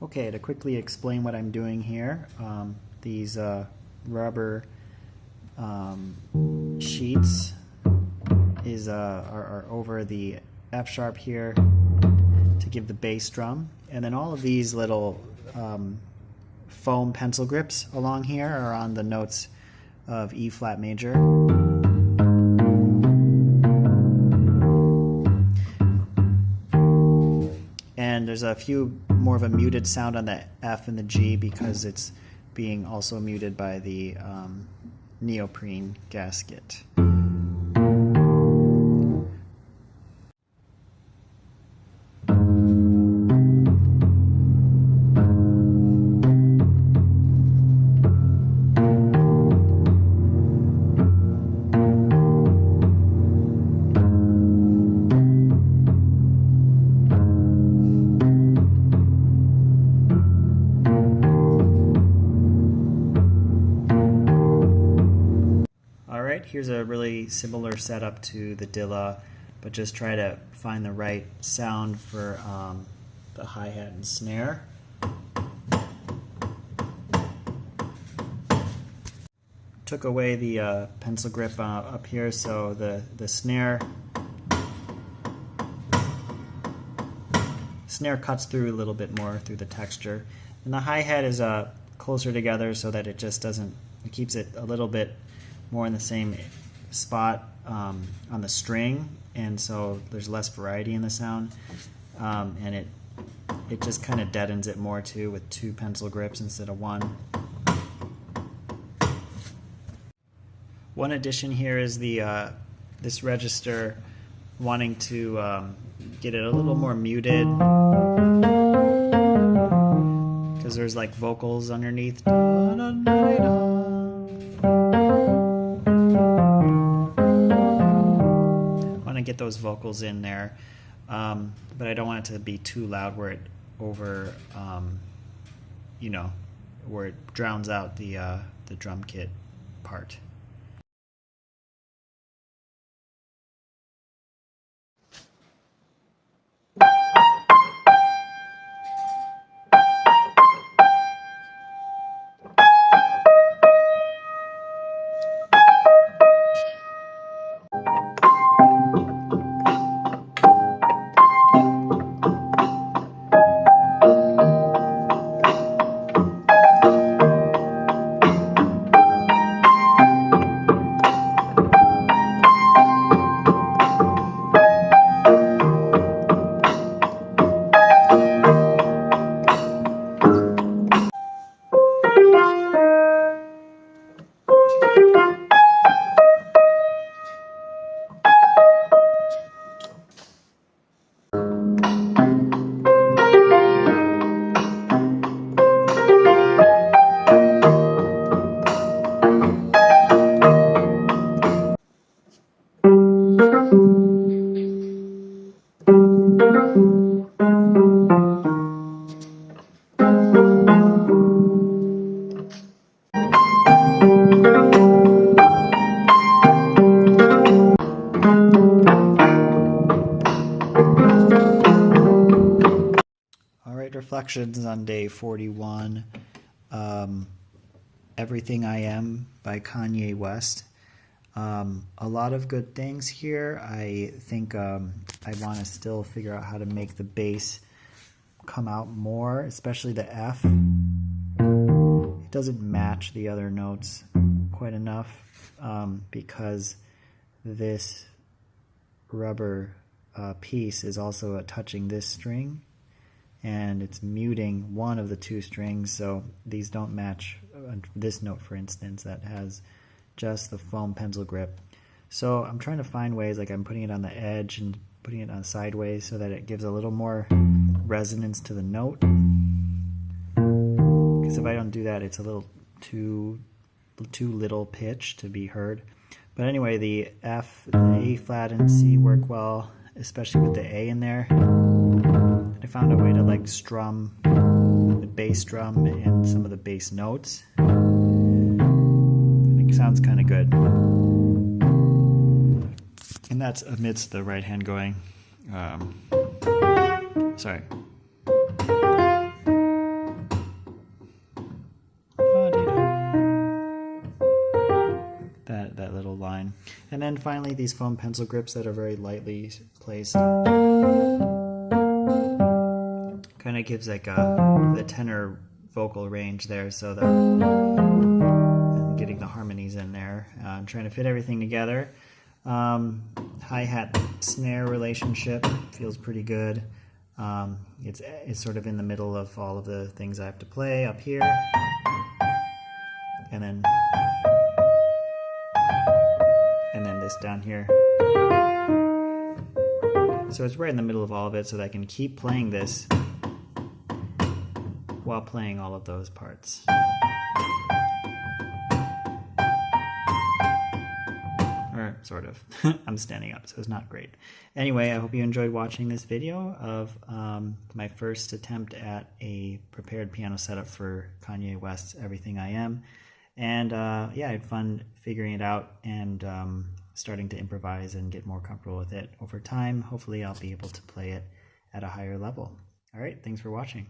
Okay, to quickly explain what I'm doing here, these rubber sheets are over the F sharp here to give the bass drum, and then all of these little foam pencil grips along here are on the notes of E flat major. And there's a few more of a muted sound on the F and the G because it's being also muted by the neoprene gasket. Here's a really similar setup to the Dilla, but just try to find the right sound for the hi-hat and snare. Took away the pencil grip up here, so the snare cuts through a little bit more through the texture, and the hi-hat is closer together so that it just doesn't, it keeps it a little bit more in the same spot on the string, and so there's less variety in the sound, and it just kind of deadens it more too with two pencil grips instead of one. One addition here is the this register wanting to get it a little more muted because there's like vocals underneath. Get those vocals in there, but I don't want it to be too loud where it over, where it drowns out the drum kit part. Reflections on day 41. Everything I Am by Kanye West. A lot of good things here. I think I want to still figure out how to make the bass come out more, especially the F. It doesn't match the other notes quite enough because this rubber piece is also touching this string, and it's muting one of the two strings, so these don't match. This note, for instance, that has just the foam pencil grip. So I'm trying to find ways, like I'm putting it on the edge and putting it on sideways so that it gives a little more resonance to the note. Because if I don't do that, it's a little too little pitch to be heard. But anyway, the F, the A flat and C work well, especially with the A in there. I found a way to like strum the bass drum and some of the bass notes. I think it sounds kind of good. And that's amidst the right hand going, sorry. then finally these foam pencil grips that are very lightly placed. Kind of gives like the tenor vocal range there, so that I'm getting the harmonies in there. I'm trying to fit everything together. Hi-hat snare relationship feels pretty good. It's sort of in the middle of all of the things I have to play up here, and then this down here. So it's right in the middle of all of it, so that I can keep playing this while playing all of those parts. Or sort of. I'm standing up, so it's not great. Anyway, I hope you enjoyed watching this video of my first attempt at a prepared piano setup for Kanye West's Everything I Am. And yeah, I had fun figuring it out and starting to improvise and get more comfortable with it over time. Hopefully I'll be able to play it at a higher level. All right, thanks for watching.